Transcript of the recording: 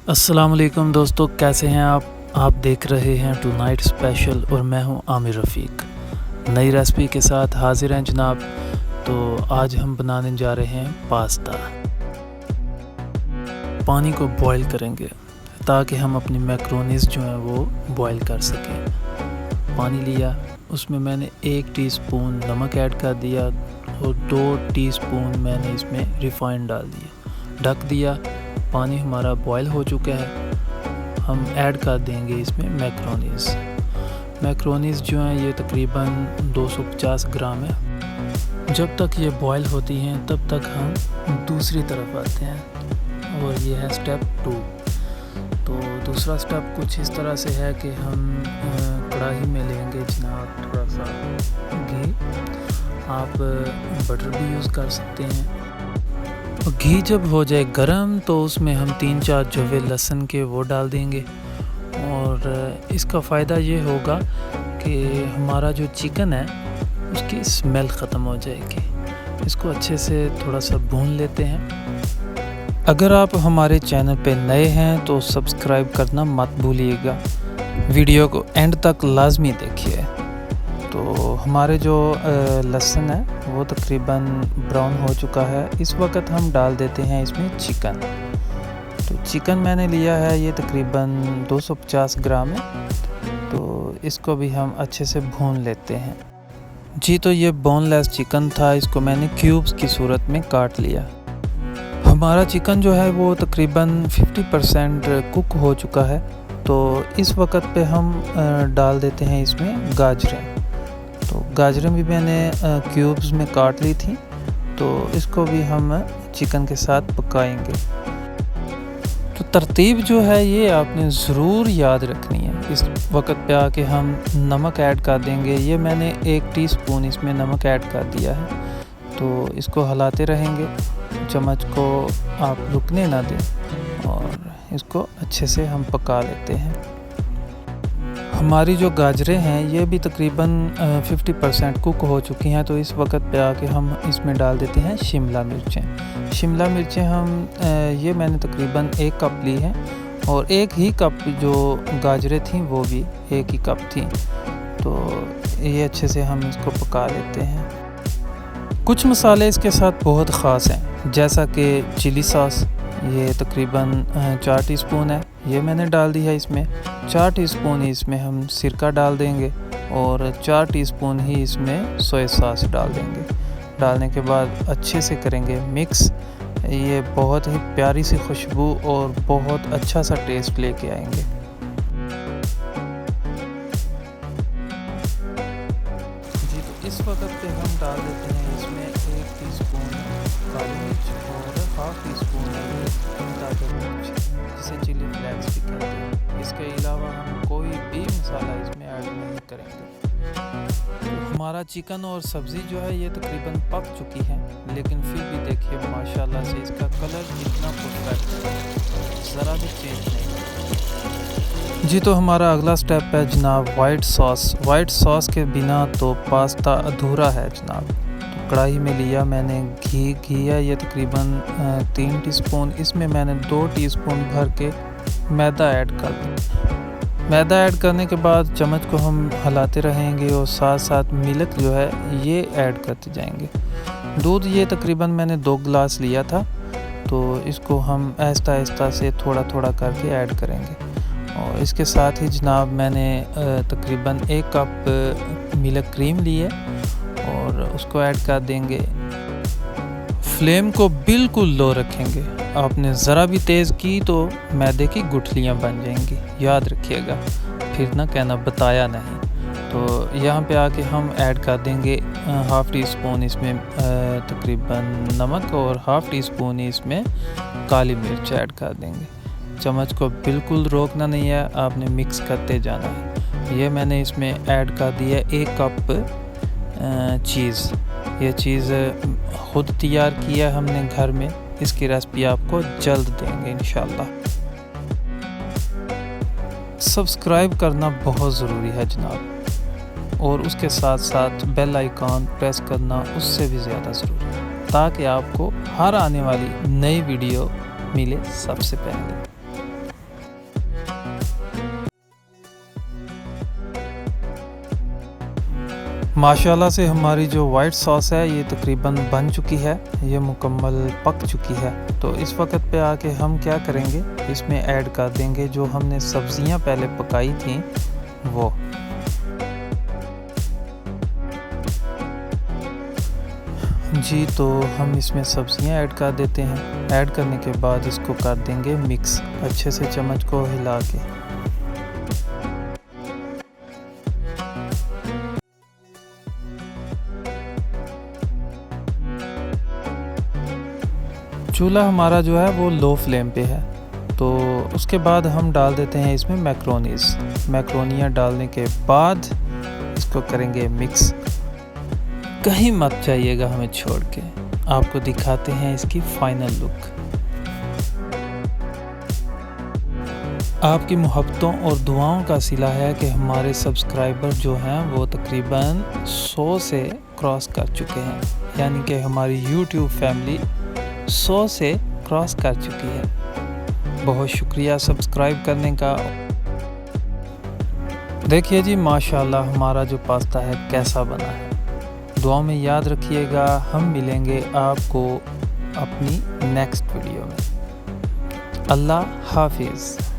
अस्सलाम वालेकुम दोस्तों, कैसे हैं आप देख रहे हैं टुनाइट स्पेशल और मैं हूं आमिर रफ़ीक। नई रेसिपी के साथ हाजिर हैं जनाब। तो आज हम बनाने जा रहे हैं पास्ता। पानी को बॉईल करेंगे ताकि हम अपनी मैक्रोनीज़ जो हैं वो बॉईल कर सकें। पानी लिया, उसमें मैंने 1 टीस्पून नमक ऐड कर दिया और 2 टीस्पून मैंने इसमें रिफाइंड डाल दिया। ढक दिया। पानी हमारा बॉयल हो चुका है। हम ऐड कर देंगे इसमें मैक्रोनीज़ जो हैं ये तकरीबन 250 ग्राम है। जब तक ये बॉयल होती हैं तब तक हम दूसरी तरफ आते हैं और ये है स्टेप 2। तो दूसरा स्टेप कुछ इस तरह से है कि हम कढ़ाई में लेंगे जनाब थोड़ा सा घी। आप बटर भी यूज़ कर सकते हैं। घी जब हो जाए गरम तो उसमें हम 3-4 जवे लहसुन के वो डाल देंगे और इसका फ़ायदा ये होगा कि हमारा जो चिकन है उसकी स्मेल ख़त्म हो जाएगी। इसको अच्छे से थोड़ा सा भून लेते हैं। अगर आप हमारे चैनल पे नए हैं तो सब्सक्राइब करना मत भूलिएगा। वीडियो को एंड तक लाजमी देखिए। तो हमारे जो लहसुन है वो तकरीबन ब्राउन हो चुका है। इस वक्त हम डाल देते हैं इसमें चिकन। तो चिकन मैंने लिया है ये तकरीबन 250 ग्राम है। तो इसको भी हम अच्छे से भून लेते हैं। जी, तो ये बोनलेस चिकन था, इसको मैंने क्यूब्स की सूरत में काट लिया। हमारा चिकन जो है वो तकरीबन 50% कुक हो चुका है। तो इस वक्त पे हम डाल देते हैं इसमें गाजरें। तो गाजरें भी मैंने क्यूब्स में काट ली थी। तो इसको भी हम चिकन के साथ पकाएंगे। तो तरतीब जो है ये आपने ज़रूर याद रखनी है। इस वक्त पे आके हम नमक ऐड कर देंगे। ये मैंने 1 टीस्पून इसमें नमक ऐड कर दिया है। तो इसको हिलाते रहेंगे, चम्मच को आप रुकने ना दें और इसको अच्छे से हम पका लेते हैं। हमारी जो गाजरें हैं ये भी तकरीबन 50% कुक हो चुकी हैं। तो इस वक्त पे आके हम इसमें डाल देते हैं शिमला मिर्चें हम ये मैंने तकरीबन 1 कप ली है और 1 ही कप जो गाजरें थी वो भी 1 ही कप थी। तो ये अच्छे से हम इसको पका लेते हैं। कुछ मसाले इसके साथ बहुत ख़ास हैं, जैसा कि चिली सॉस, ये तकरीबन 4 टीस्पून है, ये मैंने डाल दी है इसमें। 4 टीस्पून ही इसमें हम सिरका डाल देंगे और 4 टीस्पून ही इसमें सोया सॉस डाल देंगे। डालने के बाद अच्छे से करेंगे मिक्स। ये बहुत ही प्यारी सी खुशबू और बहुत अच्छा सा टेस्ट लेके आएंगे। जी, तो इस वक्त पे हम डाल देते हैं इसमें 1 टीस्पून काली मिर्च और हाफ टीस्पून ताजा मिर्च, जिसे चिली फ्लेक्स भी कहते हैं। इसके अलावा हम कोई भी मसाला इसमें ऐड नहीं करेंगे। तो हमारा चिकन और सब्ज़ी जो है ये तकरीबन पक चुकी है, लेकिन फिर भी देखिए माशाल्लाह से इसका कलर इतना परफेक्ट है, ज़रा भी चेंज नहीं। जी, तो हमारा अगला स्टेप है जनाब वाइट सॉस के बिना तो पास्ता अधूरा है जनाब। कढ़ाई में लिया मैंने घी है ये तकरीबन 3 टीस्पून। इसमें मैंने 2 टीस्पून भर के मैदा ऐड कर दिया। मैदा ऐड करने के बाद चम्मच को हम हिलाते रहेंगे और साथ साथ मिल्क जो है ये ऐड करते जाएंगे। दूध ये तकरीबन मैंने 2 गिलास लिया था। तो इसको हम आहिस्ता आहिस्ता से थोड़ा थोड़ा करके ऐड करेंगे। और इसके साथ ही जनाब मैंने तकरीबन 1 कप मिल्क क्रीम ली है और उसको ऐड कर देंगे। फ्लेम को बिल्कुल लो रखेंगे। आपने ज़रा भी तेज़ की तो मैदे की गुठलियाँ बन जाएंगी, याद रखिएगा, फिर ना कहना बताया नहीं। तो यहाँ पे आके हम ऐड कर देंगे हाफ़ टीस्पून इसमें तकरीबन नमक और हाफ़ टीस्पून इसमें काली मिर्च ऐड कर देंगे। चम्मच को बिल्कुल रोकना नहीं है, आपने मिक्स करते जाना है। ये मैंने इसमें ऐड कर दिया 1 कप चीज़। ये चीज़ खुद तैयार किया हमने घर में। इसकी रेसिपी आपको जल्द देंगे इंशाल्लाह। सब्सक्राइब करना बहुत ज़रूरी है जनाब, और उसके साथ साथ बेल आइकॉन प्रेस करना उससे भी ज़्यादा ज़रूरी है, ताकि आपको हर आने वाली नई वीडियो मिले सबसे पहले। माशाल्लाह से हमारी जो वाइट सॉस है ये तकरीबन बन चुकी है, ये मुकम्मल पक चुकी है। तो इस वक्त पे आके हम क्या करेंगे, इसमें ऐड कर देंगे जो हमने सब्ज़ियां पहले पकाई थी वो। जी तो हम इसमें सब्ज़ियां ऐड कर देते हैं। ऐड करने के बाद इसको कर देंगे मिक्स अच्छे से चम्मच को हिला के। चूल्हा हमारा जो है वो लो फ्लेम पे है। तो उसके बाद हम डाल देते हैं इसमें मैक्रोनियाँ डालने के बाद इसको करेंगे मिक्स। कहीं मत जाइएगा हमें छोड़ के, आपको दिखाते हैं इसकी फाइनल लुक। आपकी मोहब्बतों और दुआओं का सिला है कि हमारे सब्सक्राइबर जो हैं वो तकरीबन 100 से क्रॉस कर चुके हैं, यानी कि हमारी YouTube फैमिली 100 से क्रॉस कर चुकी है। बहुत शुक्रिया सब्सक्राइब करने का। देखिए जी माशाल्लाह हमारा जो पास्ता है कैसा बना है। दुआ में याद रखिएगा। हम मिलेंगे आपको अपनी नेक्स्ट वीडियो में। अल्लाह हाफिज़।